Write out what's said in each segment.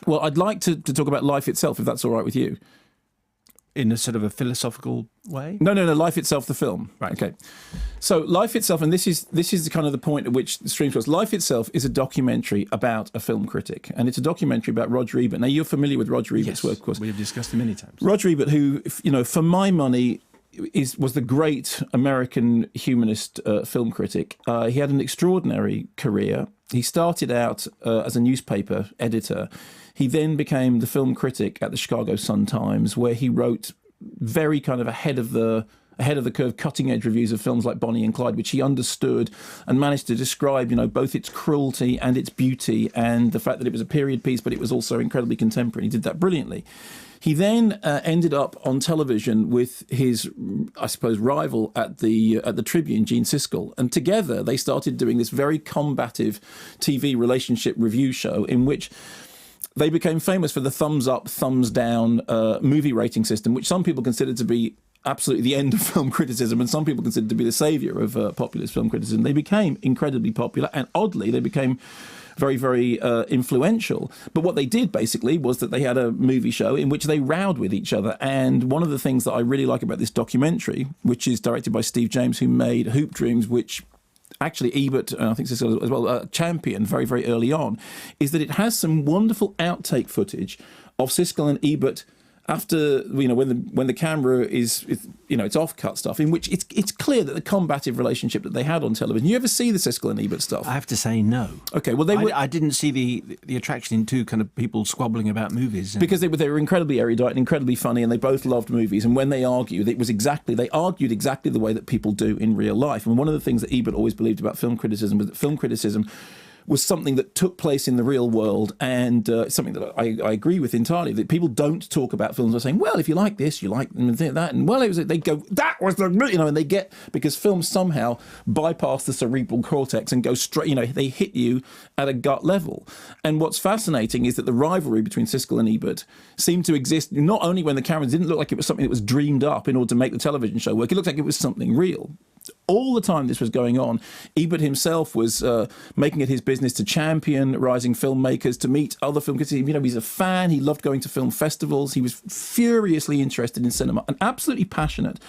Well, I'd like to talk about life itself, if that's all right with you. In a sort of a philosophical way? No, Life Itself, the film. Right. Okay. So Life Itself, and this is kind of the point at which the stream goes. Life Itself is a documentary about a film critic, and it's a documentary about Roger Ebert. Now, you're familiar with Roger Ebert's work, of course. We have discussed it many times. Roger Ebert, who, for my money, was the great American humanist film critic. He had an extraordinary career. He started out as a newspaper editor. He then became the film critic at the Chicago Sun-Times, where he wrote very kind of ahead of the curve, cutting-edge reviews of films like Bonnie and Clyde, which he understood and managed to describe, both its cruelty and its beauty, and the fact that it was a period piece, but it was also incredibly contemporary. He did that brilliantly. He then ended up on television with his, I suppose, rival at the Tribune, Gene Siskel, and together they started doing this very combative TV relationship review show in which they became famous for the thumbs up, thumbs down movie rating system, which some people consider to be absolutely the end of film criticism, and some people consider to be the saviour of populist film criticism. They became incredibly popular, and oddly, they became very, very influential. But what they did, basically, was that they had a movie show in which they rowed with each other. And one of the things that I really like about this documentary, which is directed by Steve James, who made Hoop Dreams, which actually Ebert, and I think Siskel as well, championed very, very early on, is that it has some wonderful outtake footage of Siskel and Ebert after, when the camera is it's off-cut stuff, in which it's clear that the combative relationship that they had on television. You ever see the Siskel and Ebert stuff? I have to say no. Okay, well I didn't see the attraction in two kind of people squabbling about movies. Because they were incredibly erudite and incredibly funny, and they both loved movies. And when they argued, they argued exactly the way that people do in real life. And one of the things that Ebert always believed about film criticism was that film criticism was something that took place in the real world, and something that I agree with entirely, that people don't talk about films by saying, well, if you like this, you like that, and well, they go, that was the, and they get, because films somehow bypass the cerebral cortex and go straight, they hit you at a gut level. And what's fascinating is that the rivalry between Siskel and Ebert seemed to exist not only when the cameras didn't look like it was something that was dreamed up in order to make the television show work, it looked like it was something real. All the time this was going on, Ebert himself was making it his business to champion rising filmmakers, to meet other film critics. He's a fan. He loved going to film festivals. He was furiously interested in cinema and absolutely passionate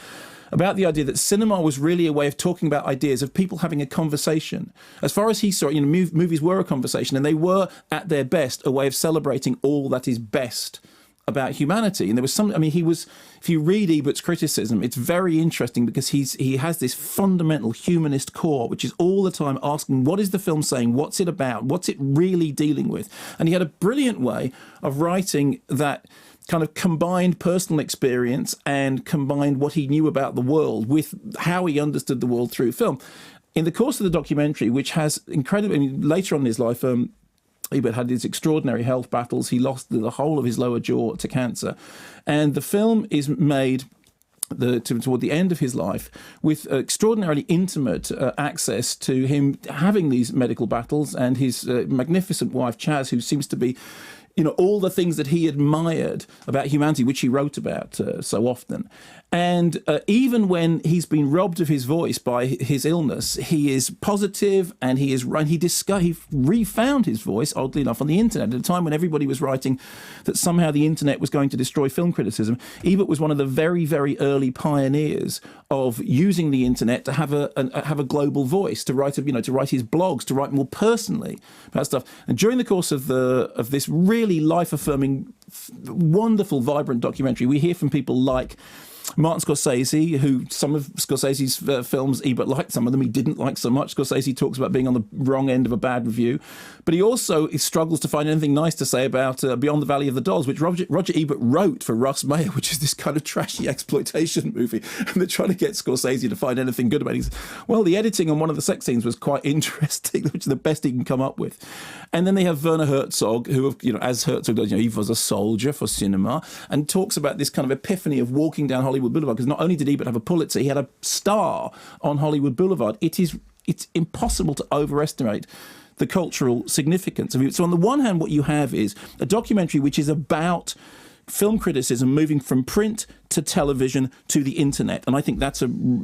about the idea that cinema was really a way of talking about ideas, of people having a conversation. As far as he saw it, movies were a conversation, and they were, at their best, a way of celebrating all that is best about humanity. And there was if you read Ebert's criticism, it's very interesting, because he has this fundamental humanist core, which is all the time asking, what is the film saying? What's it about? What's it really dealing with? And he had a brilliant way of writing that kind of combined personal experience and combined what he knew about the world with how he understood the world through film. In the course of the documentary, which has later on in his life, Ebert had these extraordinary health battles. He lost the whole of his lower jaw to cancer. And the film is made toward the end of his life with extraordinarily intimate access to him having these medical battles, and his magnificent wife, Chaz, who seems to be all the things that he admired about humanity, which he wrote about so often. And even when he's been robbed of his voice by his illness, he is positive, and he refound his voice, oddly enough, on the internet at a time when everybody was writing that somehow the internet was going to destroy film criticism. Ebert was one of the very, very early pioneers of using the internet to have a global voice, to write his blogs, to write more personally about stuff. And during the course of this really life-affirming, wonderful, vibrant documentary, we hear from people like Martin Scorsese, who some of Scorsese's films, Ebert liked some of them, he didn't like so much. Scorsese talks about being on the wrong end of a bad review. But he also struggles to find anything nice to say about Beyond the Valley of the Dolls, which Roger Ebert wrote for Russ Meyer, which is this kind of trashy exploitation movie. And they're trying to get Scorsese to find anything good about it. He says, well, the editing on one of the sex scenes was quite interesting, which is the best he can come up with. And then they have Werner Herzog, who, as Herzog does, he was a soldier for cinema, and talks about this kind of epiphany of walking down Hollywood Boulevard, because not only did Ebert have a Pulitzer, he had a star on Hollywood Boulevard. It's impossible to overestimate the cultural significance of it. So on the one hand, what you have is a documentary which is about film criticism moving from print to television to the internet. And I think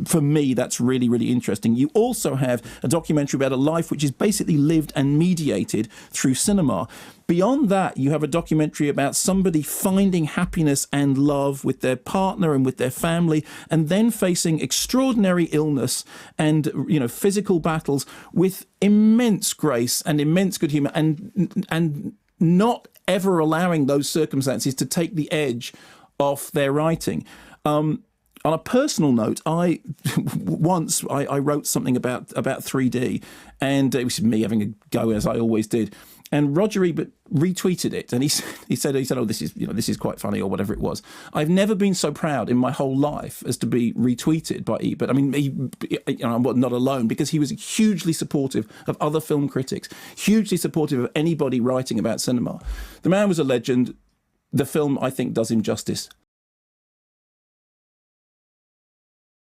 for me, that's really, really interesting. You also have a documentary about a life which is basically lived and mediated through cinema. Beyond that, you have a documentary about somebody finding happiness and love with their partner and with their family, and then facing extraordinary illness and, physical battles with immense grace and immense good humor, and not ever allowing those circumstances to take the edge off their writing. On a personal note, I wrote something about 3D, and it was me having a go, as I always did. And Roger Ebert retweeted it, and he said, "Oh, this is quite funny," or whatever it was. I've never been so proud in my whole life as to be retweeted by Ebert. I mean, I'm not alone, because he was hugely supportive of other film critics, hugely supportive of anybody writing about cinema. The man was a legend. The film, I think, does him justice.